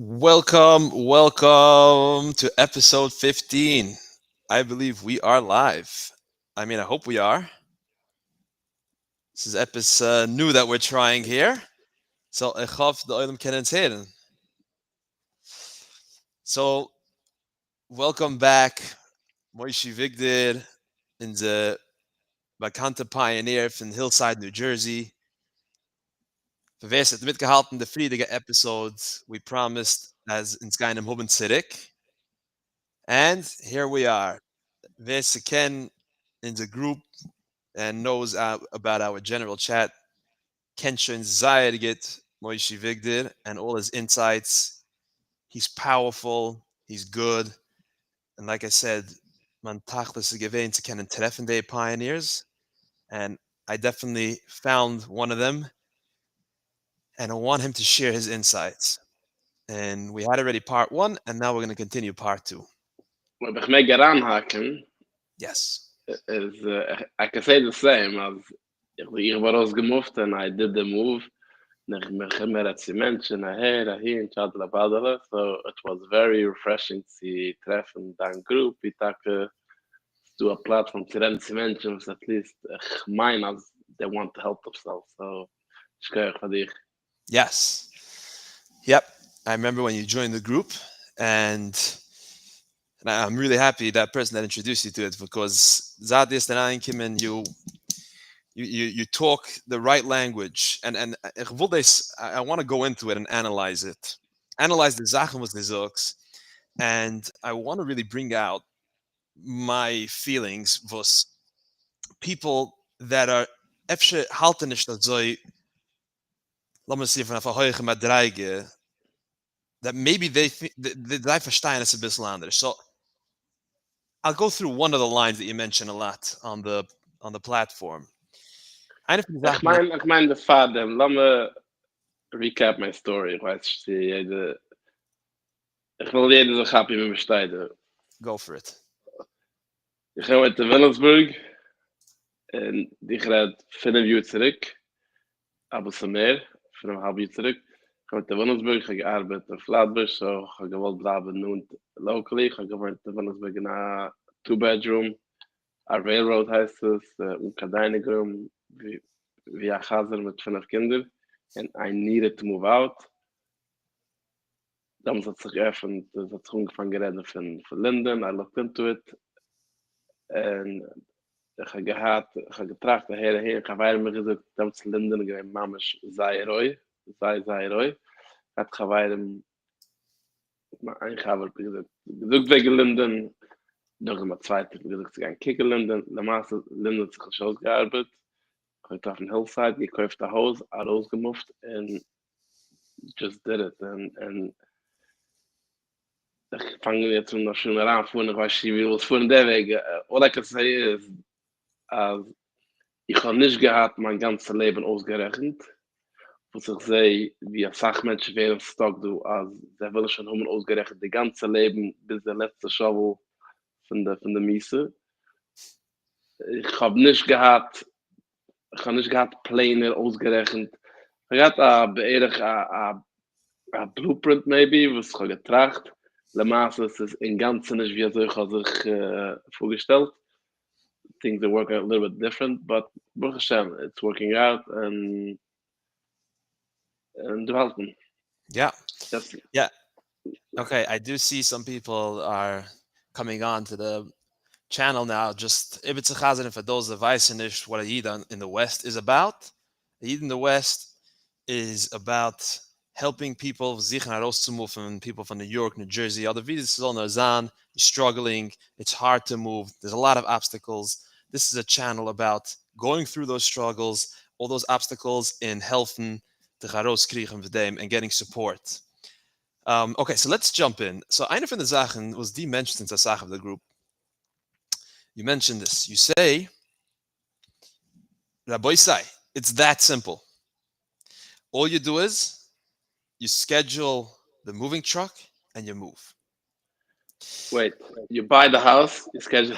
Welcome to episode 15. I believe we are live. I hope we are. This is episode new that we're trying here. So, ik hoop de oilem kennen het. So, welcome back, Moshe Wigder, in the bekannte Pioneer from Hillside, New Jersey. Verwees het mitgehalten de friedige episodes we promised as in Skyrim Huben Sirik. And here we are. Wees ken in the group and knows about our general chat. Kenshin Zayed Moshe Wigder and all his insights. He's powerful. He's good. And like I said, man tachlis gewähnt zu kennen treffen day pioneers. And I definitely found one of them. And I want him to share his insights. And we had already part one, and now we're going to continue part two. What ik mee aanhaken Yes. is I can say the same as ik was gemoved and I did the move. Met mensen hier in Chadla. So it was very refreshing to treffen dan group. Ik do a platform to run mensen at least mine as they want to help themselves. So scheur voor dich. Yes. Yep. I remember when you joined the group, and I'm really happy that person that introduced you to it, because Zadis and you talk the right language, and I want to go into it and analyze the Zachen was the Zooks, and I want to really bring out my feelings was people that are efsche halten nicht so, let me see if I that maybe they verstehen es a bisschen anders. So I'll go through one of the lines that you mentioned a lot on the platform. Ik mijn de vader. Laat me recap my story. Ik wil jeder zo happy met me stijden. Go for it. Ik ga uit Williamsburg en die gaat 5 uur terug. Aber meer, 5,5 uur terug. Ik ga uit Williamsburg, ga gearbeitet in Flatbush, so ga gewollt blijven doen locally. Ga gewoond in Williamsburg in a 2-bedroom. A railroad heißt es, dining room, via Chazer mit 5 Kindern. And I needed to move out. Damals hat sich geöffnet, das hat sich angefangen gereden von Linden, I looked into it. And ich habe getracht, daher, ich habe weiter mir gesagt, damals Linden, ich habe Mamas Zairoi. Hat ich weiter, ich habe gesagt, wegen Linden, noch immer zweite, gesagt, ich kicken Linden, der Maße Linden hat sich schon gearbeitet. Ich habe auf Hillside, gekauft ein Haus, rausgemufft, and just did it. And ich fange jetzt noch schon an, vorhin, was ich will, was vorhin der Weg. All I can say is, ich habe nicht gehabt, mein ganzes Leben ausgerechnet. Was ich sehe, wie ein Sachmensch wäre, stock du, als der will schon haben ausgerechnet, die ganze Leben bis der letzte Shovel von der Miese. Ich habe nicht gehabt Pläne ausgerechnet. Ich hatte a blueprint maybe, was ich habe getracht. Le Masse ist es im Ganzen nicht, wie ich habe sich vorgestellt. Things are working a little bit different, but Baruch Hashem, it's working out and du halten. Yeah. Yeah. Okay, I do see some people are coming on to the channel now. Just Ibitz Chazan, for those that wissen nicht what a Yid in the West is about. A Yid in the West is about helping people, sich herauszumoven, people from New York, New Jersey, other visas on Azan, struggling, it's hard to move, there's a lot of obstacles. This is a channel about going through those struggles, all those obstacles, and helping the herauskriegen with them and getting support. Okay, so let's jump in. So eine von den Sachen was die mentioned in the Sache of the group. You mentioned this. You say, Rabbi Sai, it's that simple. All you do is you schedule the moving truck and you move. Wait, you buy the house, you schedule.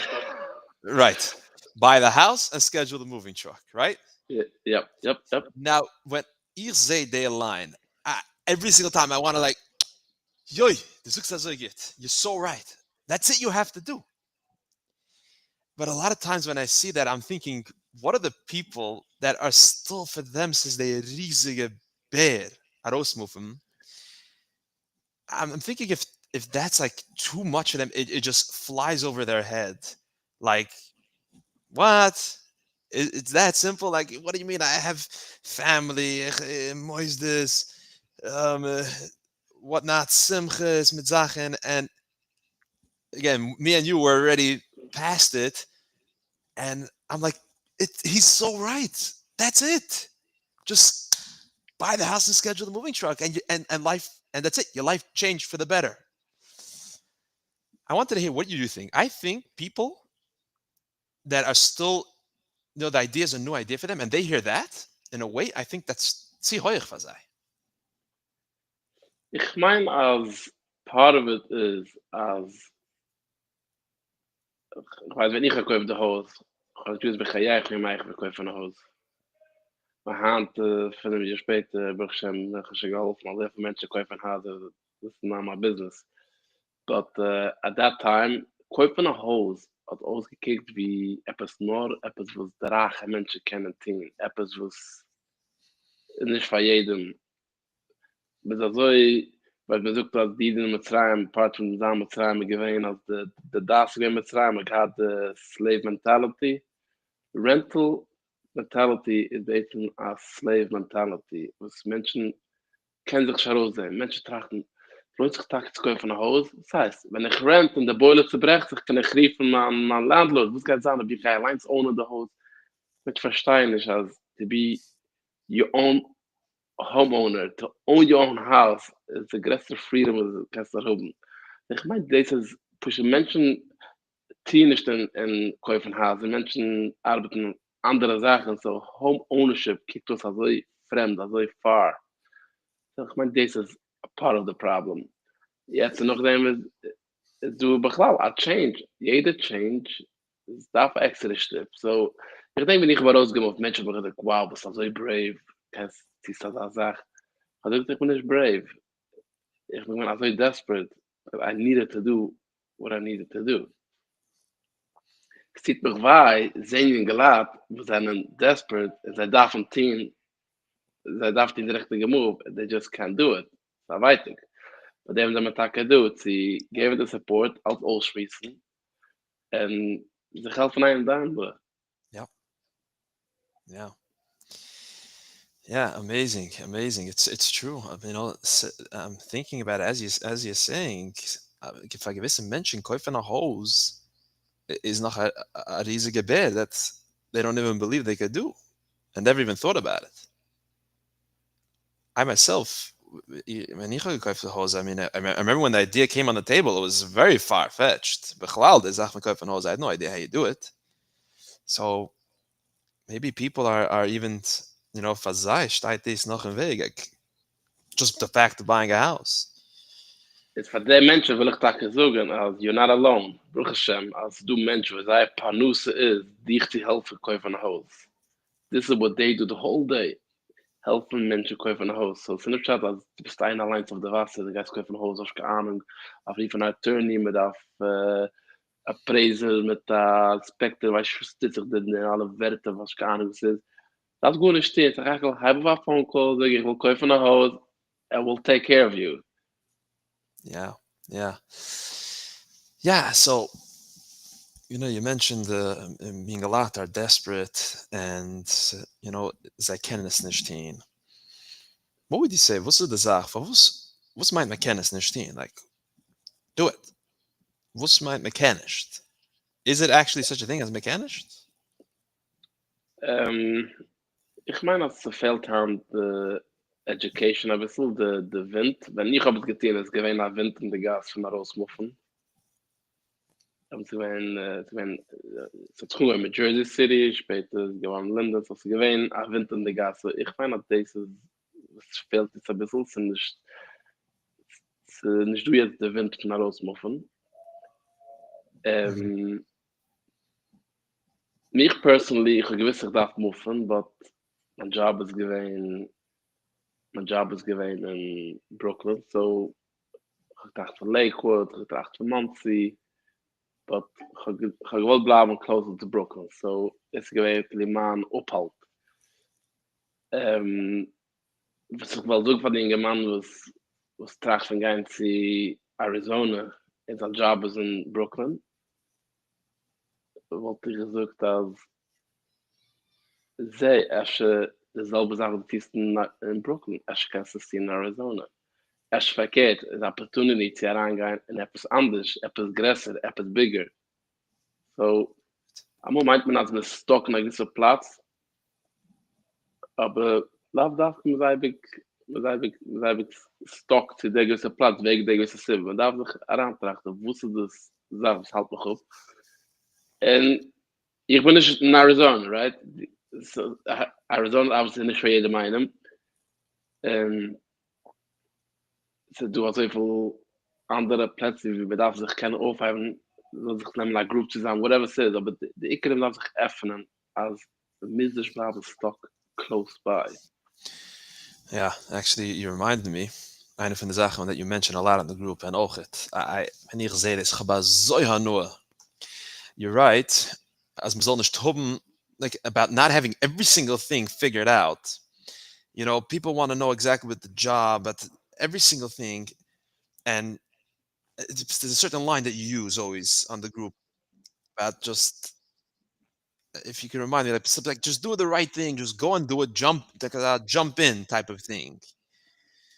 Right. Buy the house and schedule the moving truck, right? Yep. Now, when you say they align, every single time I want to Yoy, the Zuksa Zugit, you're so right. That's it you have to do. But a lot of times when I see that, I'm thinking, what are the people that are still for them since they riesige bear Arosmufen? I'm thinking if that's like too much for them, it just flies over their head. Like, what? It's that simple? Like, what do you mean? I have family, moisdes, um, uh, whatnot, simches, mitzachen, and again, me and you were already past it, and I'm like, he's so right. That's it. Just buy the house and schedule the moving truck, and life, and that's it. Your life changed for the better. I wanted to hear what you think. I think people that are still, the idea is a new idea for them, and they hear that in a way. I think that's zi hoich fazai. Ich mein, als part of it is, als, ich weiß, wenn ich gekauft de Haus, ich weiß, ich bin gejaagd in mijn eigen gekauft van een huis. Maar hand, 5 jaar später, bin ich schon, geholfen, al heel veel mensen kaufen hadden, that's not my business. But at that time, kaufen een huis had ausgekickt wie etwas nur, etwas was drache Menschen kennen tun, etwas was nicht für jedem. Bis also, weil man sagt, dass die in Mitzrayim, part von zusammen Mitzrayim gewesen, als de das gewesen Mitzrayim, had the slave mentality. Rental mentality is basically a slave mentality. Was Menschen kennen sich schon sein. Menschen trachten, freut sich Tag zu kaufen ein Haus. Das heißt, wenn ich rent und der Boiler zerbrecht sich, kann ich riefen an Landlord. Was kann ich sagen, ob ich allein ohne das Haus mit verstehen ist, als to be your own homeowner, to own your own house, is the greatest freedom was kannst du haben. Ich meine, das ist, für Menschen, die nicht in kaufen Haus, Menschen arbeiten andere Sachen, so home ownership kickt uns also fremd, also far. So ich meine, das ist a part of the problem. Jetzt nachdem ist du beglau, a change, jede change ist darf extra step. So ich denke, wenn ich mal rausgehe auf Menschen, wo ich denke, wow, was ist so brave, kannst du das sagen. Also ich bin nicht brave. Ich bin also desperate that I needed to do what I needed to do. Es zieht mich wei, sehen gelad, wo sie desperate, und sie darf ein Team, sie darf den richtigen Move, and they just can't do it. Das weiß ich. But dem sie mit do, sie geben den Support als ausschmissen, und sie helfen einem da. Yeah, yeah, yeah. Amazing, amazing. It's true. I mean, I'm thinking about it as you're saying. If I gewisse Menschen kaufen a hose is noch a riesige Bär that they don't even believe they could do and never even thought about it. I myself, when ich gekauft the hose, I mean, I remember when the idea came on the table, it was very far fetched. Bechlal, the Sachen kaufen hose, I had no idea how you do it. So maybe people are even, fazai steht dies noch im Weg. Just the fact of buying a house. It's for the Menschen will ich sagen, als you're not alone. Baruch Hashem, als du Mensch, was ein Panuse ist, dich zu helfen, kaufen ein Haus. This is what they do the whole day. Helfen Menschen kaufen ein Haus. So, es ist nicht schade, als du bist ein allein auf der Wasser, du gehst kaufen ein Haus, hast keine Ahnung, auf jeden Fall ein Attorney, mit auf Appraiser, mit Spectre, was versteht sich denn in alle Werte, was keine Ahnung ist. Das gut nicht steht. Ich habe ein Phone Call, ich will kaufen ein Haus, and we'll take care of you. Yeah, yeah, yeah. So you mentioned Mingalat are desperate, and they kennen es nicht tun. What would you say? What's the Sach? What's meint man kennen es nicht tun? Like, do it. What's meint mechanished? Is it actually such a thing as mechanished? Ich meine, als es fehlt haben, die Education, ein bisschen, der Wind. Wenn ich habe es getan, es gewinnt ein Wind in der Gas von der Rausmuffen. Aber es hat schon mit Jersey City, später gewann Linden, so es gewinnt ein Wind in der Gas. Ich meine, das ist, es fehlt jetzt ein bisschen, es ist nicht du jetzt der Wind von der Rausmuffen. Mich personally, ich habe gewiss, ich darf muffen, but my job is given in Brooklyn, so gedacht von Lakewood, gedacht von Muncie, but ich gewollt bleiben closer to Brooklyn. So, es gewählt Liman ophalt. Was ich will sagen von den Mann, was tracht von gehen zu Arizona, in sein Job ist in Brooklyn. Wollte ich gesagt, dass sie dieselbe Sache in Brooklyn, kannst du sie in Arizona. Verkehrt, is opportunity zu herangehen in etwas anders, etwas größer, etwas bigger. So, am Moment man als eine Stock in einer gewissen Platz, aber lauf darf man sei big Stock zu der gewissen Platz, wegen der gewissen Sibbe. Man darf sich herantrachten, wusste das, was halt noch auf. Und ich bin nicht in Arizona, right? So, Arizona obviously nicht für jede meinen. So, du hast so viel andere Plätze, wie man darf sich keine aufheben, so sich nehmen like Group zusammen, whatever it is, aber die Ikrim darf sich öffnen, als misdisch bleiben Stock close by. Yeah, actually, you reminded me. Eine von der Sachen that you mentioned a lot in the group and auch it. Wenn ich sehe, das ist so nur. You're right. As man soll nicht haben, like about not having every single thing figured out. You know, people want to know exactly what the job, but every single thing, and there's a certain line that you use always on the group about just if you can remind me like something like just do the right thing, just go and do it, jump in type of thing.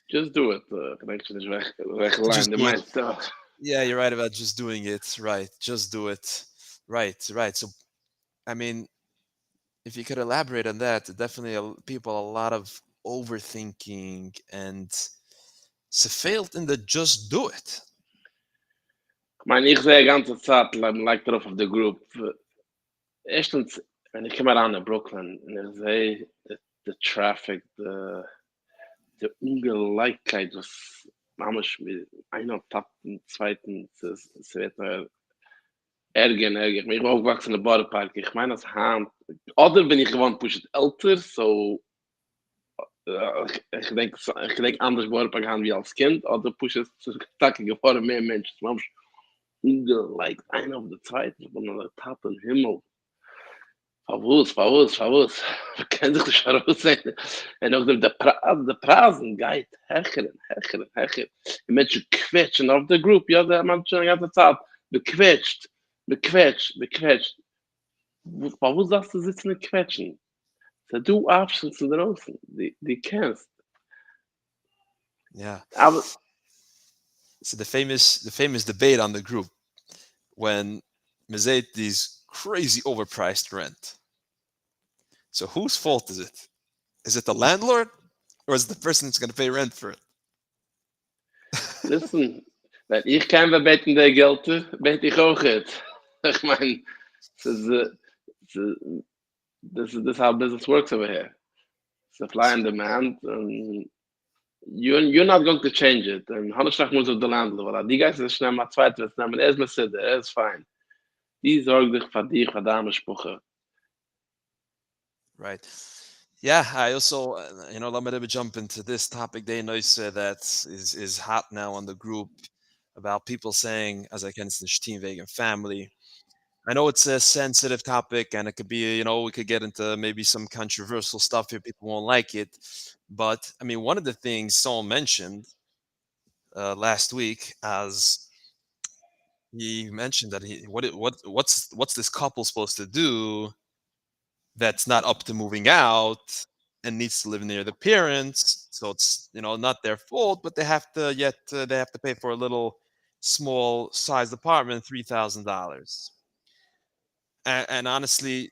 Just do it. Connection is Just weggeline. The do it. mind stuff. Yeah, you're right about just doing it. Right. Just do it. Right. So, I mean, if you could elaborate on that, definitely people a lot of overthinking and so failed in the just do it. Ich sehe ganze Zeit, like darauf auf der Group. Erstens, wenn ich komme ran in Brooklyn, und ich sehe the traffic, the Ungleichheit, was manchmal einer tappen, zweiten, es wird ärger. Ich bin aufgewachsen in der Badepark. Ich meine, als Hand, oder bin ich gewohnt, pushet älter, so, ich denk anders Badepark haben wie als Kind, oder pushet takke geworden mehr Menschen. Manchmal ungleich, einer auf der zweiten, von der tappen Himmel. Favos. Kann sich das heraussehen. Und auch der Prasen geht herchern. Die Menschen quetschen auf der Group. Ja, der Mann schon die ganze Zeit bequetscht. Warum sagst du sitzen und quetschen? So, du Options zu draußen. Die kennst. Yeah. Aber So the famous debate on the group when Mizet these crazy overpriced rent. So whose fault is it? Is it the landlord or is it the person that's going to pay rent for it? listen, wenn ich kein beten der Geld, bete ich auch nicht. Ich meine, this is how business works over here. Supply and demand, and you're not going to change it. And Hannesdag muss auf der Landlord, weil die Geist ist schnell mal zweit, wird nehmen, ist mir sitte, ist fein. Die sorgt dich für dich, für deine Sprüche. Right. Yeah, I also, let me jump into this topic. They know that is hot now on the group about people saying, as I can say, team vegan family. I know it's a sensitive topic and it could be, we could get into maybe some controversial stuff here. People won't like it. But I mean, one of the things someone mentioned last week, as he mentioned that what's this couple supposed to do that's not up to moving out and needs to live near the parents, so it's not their fault, but they have to pay for a little small sized apartment, $3,000. And honestly,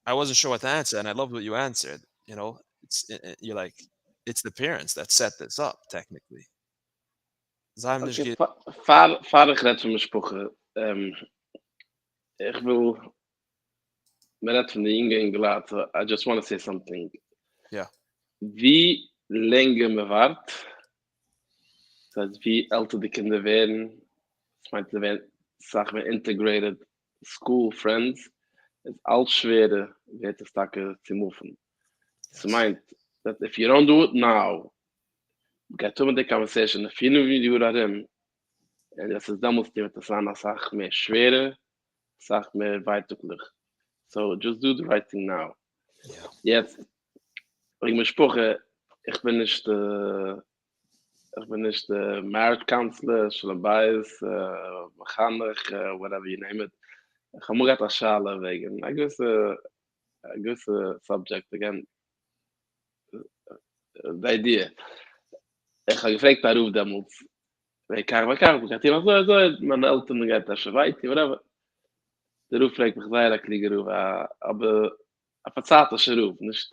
I wasn't sure what to answer, and I loved what you answered. You're like, it's the parents that set this up technically. Zaim nicht Okay, geht- fahre ich red von mir Sprüche. Ich will mir red von der Inge gelaten. I just want to say something. Yeah. Wie länger man wart, das heißt, wie älter die Kinder werden, ich meinte, sie werden, sag mal, integrated school friends, ist alles schwerer, wird es Tage zu moven. So meint, that if you don't do it now, get to the conversation, if you know you do that Und das ist damals die mit der Sana Sach mehr schwere, Sach mehr weiterlich. So just do the right thing now. Yeah. Jetzt, ich mir spreche, ich bin nicht marriage counselor, Shalabais, Mechanic, whatever you name it. Ich habe mir gerade Schale wegen. A gewisse subject again. The idea. Ich habe gefragt darauf damals. Ich habe so, meine Eltern gehen da schon weit, whatever. Der Ruf fragt mich sehr, der Krieger Ruf, aber a verzatischer Ruf, nicht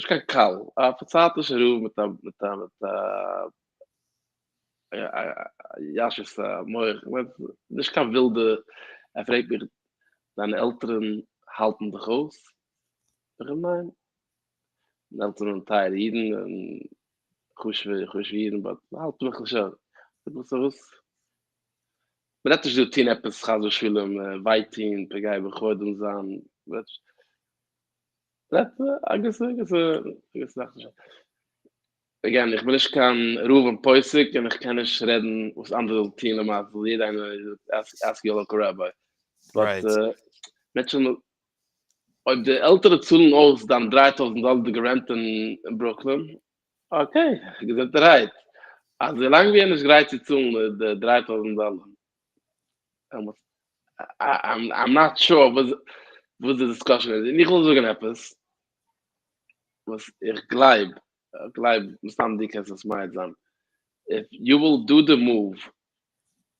kein Kall, a verzatischer Ruf Jasches Moir, nicht kein wilde, fragt mich, deine Eltern halten dich aus? Ich meine, meine Eltern Teil Jeden, und Gush Jeden, aber halten mich schon. Ich muss so was. Maar dat is de 10 episodes gaan zo film Whiting, Pegay begonnen zijn. I guess again, ich bin nicht kein Ruben Poisik und ich kann nicht reden, was andere Team macht. Jeder eine ask your local rabbi. But Right. mit schon ob die ältere Zullen aus dann $3,000 gerent in Brooklyn. Okay, gesagt right. Also lang wie nicht gereizt zu Zullen, the $3,000. I'm not sure was the discussion is. Nicht so etwas, was ich glaub, Sam Dickens ist mein Sam. If you will do the move,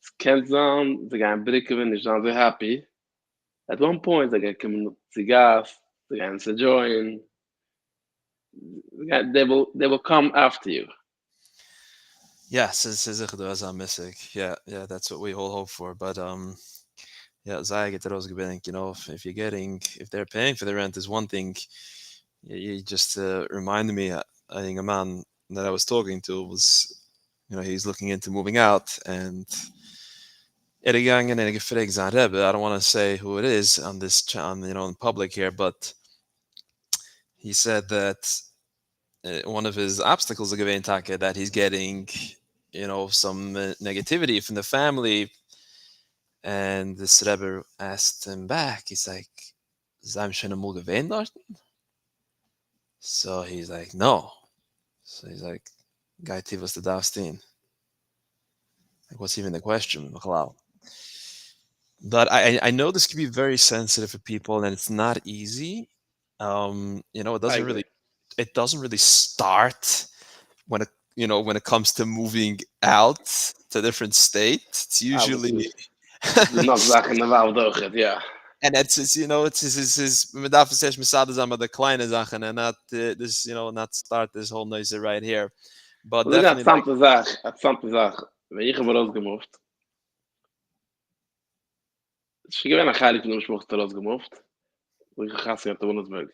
es kennt sein, sie gehen bricken, ich bin sehr happy. At one point, they get coming to gas, they get to join. They will come after you. Yes, it's as I'm missing. Yeah, that's what we all hope for. But yeah, Zaya get those gebening, if you're getting, if they're paying for the rent is one thing. You just reminded me. I think a man that I was talking to was, he's looking into moving out, and gegangen and gefragt sein Rebbe. I don't want to say who it is on this, in public here, but he said that one of his obstacles of gewesen Taka that he's getting, some negativity from the family, and this Rebbe asked him back. He's like, "Zam schon einmal gewesen dort?" So he's like, "No." So he's like, "Guy tivas the Davstin." Like, what's even the question, Machalal? But I know this can be very sensitive for people, and it's not easy. It I doesn't agree. really start when it comes to moving out to a different state. It's Aber usually es ist noch Sachen in der Welt auch, ja. and it's man darf es erst mit sagen, aber the kleine Sachen, and not this, not start this whole noise right here. But Also definitely, like, eine zante Sache. Wenn ich aber rausgemoved, ich gewinn nach Heilig von dem Spruch rausgemoved, wo ich gasse in Wohnsburg.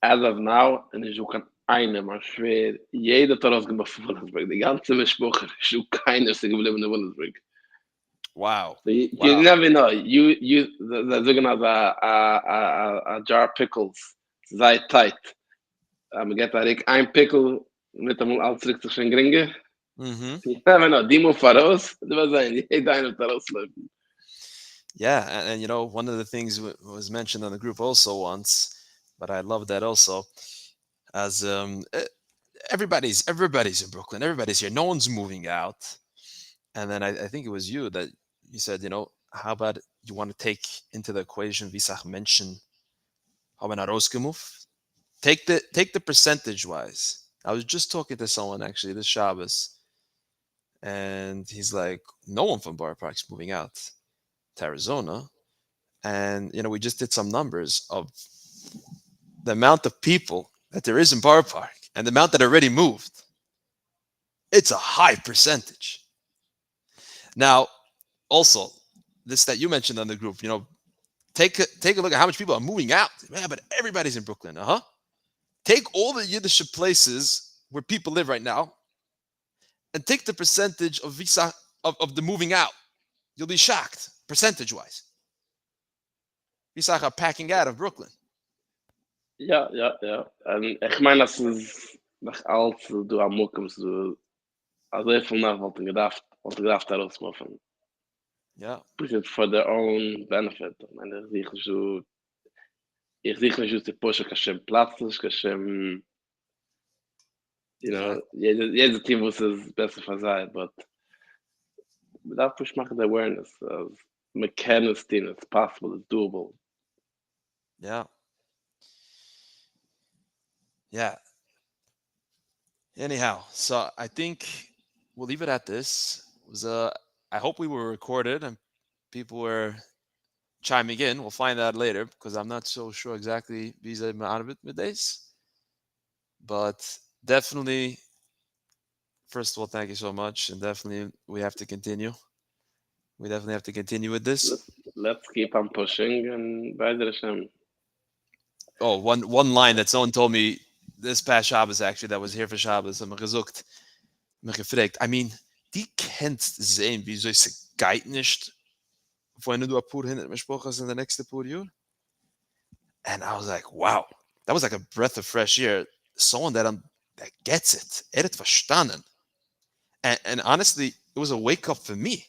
As of now, und ich suche eine, mal schwer, jeder rausgemoved von Wohnsburg. Die ganze Spruch, ich suche keiner, ist geblieben in Wohnsburg. wow, So you wow. never know. The sogenannte a jar of pickles. Sei tight. Get ein Pickle mit dem altricktischen Gringe. Hmm. You never know. Die muss voraus. Du wirst sein, jeder eine vorausläufen. Yeah, and one of the things was mentioned on the group also once, but I love that also, as everybody's in Brooklyn, everybody's here, no one's moving out, and then I think it was you that you said, how about you want to take into the equation Visach mention how about Rosgemuf? Take the percentage wise. I was just talking to someone actually this Shabbos, and he's like, no one from Bar Park's moving out to Arizona. And we just did some numbers of the amount of people that there is in Bar Park and the amount that already moved. It's a high percentage. Now, also, this that you mentioned on the group, take a look at how much people are moving out. Yeah, but everybody's in Brooklyn. Take all the Yiddish places where people live right now and take the percentage of visa of the moving out. You'll be shocked, percentage wise. Visa are packing out of Brooklyn. Ja. Und ich meine, das ist noch alt, du am Muckums, du also viel nachhaltig gedacht, und gedacht daraus machen. Yeah. Push it for their own benefit. Und ich sehe nicht, die Pusher kashem Platz, kashem, Exactly. jeder Team muss es besser verzeihen, but without push machen the awareness of mechanics thing, it's possible, it's doable. Yeah. Yeah. Anyhow, so I think we'll leave it at this. It was I hope we were recorded and people were chiming in. We'll find out later because I'm not so sure exactly visa out of it middays. But definitely, first of all, thank you so much, and definitely we have to continue. We definitely have to continue with Let's, this. let's keep on pushing and by the Hashem. Oh, one line that someone told me this past Shabbos actually that was here for Shabbos. I'm gezoekt, me gefragt. I mean, die kennst sehen, wie so es geht nicht, wenn du a pur hin mit Spochas in the next pur year. And I was like, wow, that was like a breath of fresh air. Someone that gets it. Er hat verstanden. And honestly, it was a wake up for me.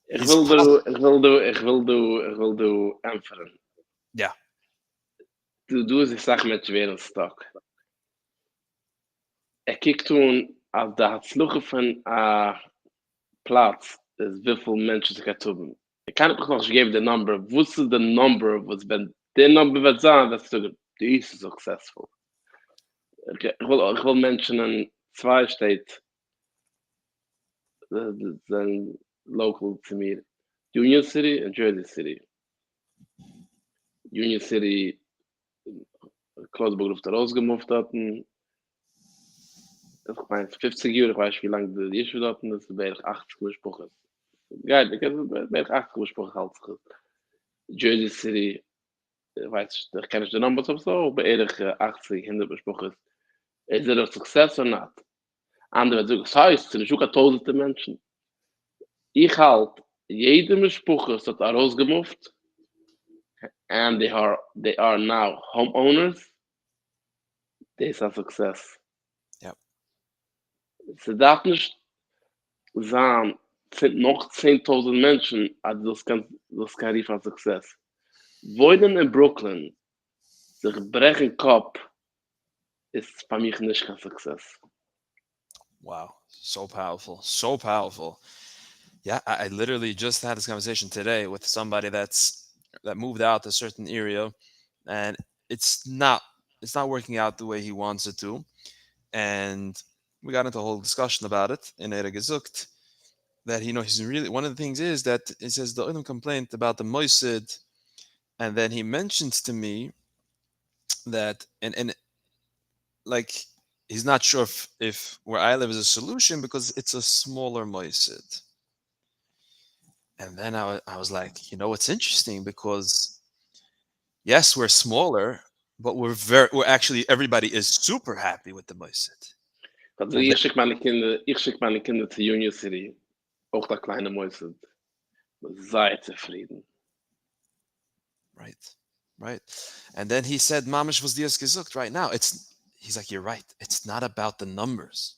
Ich His will pos- do, ich will do, ich will do, ich will do empfern. yeah, Du sie sag mit schweren Stock. Kijkt toen, als de Hatzluche von a Platz ist, wie viele Menschen sich haben. Ich kann nicht noch geben, the number. Wusste the number, was wenn der Number wird sein, dass du, die ist successful. Ich will Menschen in zwei Städten, sind local zu mir. Union City und Jersey City. Union City, Klosburg auf der Ausgemufft hatten. Ich meine, 50 Jahre, ich weiß nicht, wie lange die Issue hatten, das ist bei 80 gesprochen. Geil, ich habe bei 80 gesprochen halt. Jersey City, ich weiß, ich kenne nicht die Numbers of so, aber ehrlich 80, 100 gesprochen. Is it a success or not? Andere sagen, das heißt, es sind schon tausende Menschen. Ich halt, jede Besprochen hat rausgemufft, and they are now homeowners, das ist a success. yeah, Sie darf nicht sagen, sind noch 10.000 Menschen, also das kann ich von Success. Wohnen in Brooklyn, sich brechen Kopf, ist für mich nicht kein Success. wow, so powerful, so powerful. Yeah, I literally just had this conversation today with somebody that moved out to a certain area, and it's not it's not working out the way he wants it to, and we got into a whole discussion about it in Ere gesucht that he's really one of the things is that it says the only complaint about the moisid, and then he mentions to me that and like he's not sure if where I live is a solution because it's a smaller moisid. And then I was like, it's interesting because yes, we're smaller, but we're actually everybody is super happy with the moisid. Also And ich schick meine Kinder zu Union City, auch der kleine Mäuse, sei zufrieden. right, right. And then he said, Mamish was dias gesucht right now. He's like, you're right. It's not about the numbers.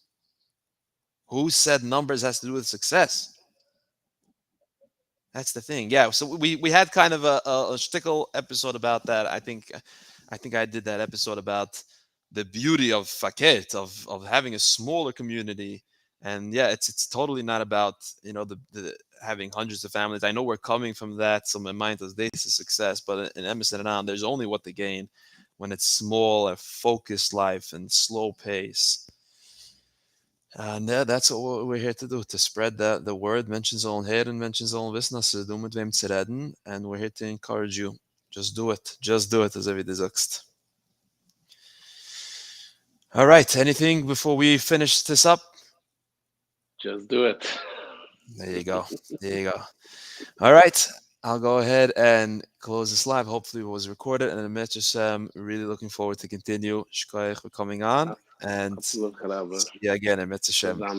Who said numbers has to do with success? That's the thing. Yeah. So we had kind of a shtickle episode about that. I think I did that episode about the beauty of Faket of having a smaller community. And yeah, it's totally not about the having hundreds of families. I know we're coming from that. So my mind is this is success, but in Emerson and on, there's only what to gain when it's small and focused life and slow pace. And yeah, that's what we're here to do, to spread the word, mention zollen heren, mention zollen wissen, dass du mit wem zu reden, and we're here to encourage you. Just do it, as every sagst. All right, anything before we finish this up? Just do it. There you go, there you go. All right, I'll go ahead and close this live. Hopefully it was recorded, and I'm really looking forward to continue. Shkoyach for coming on, and Absolut, Garabe. see you again in Mitzvah. Zusammen.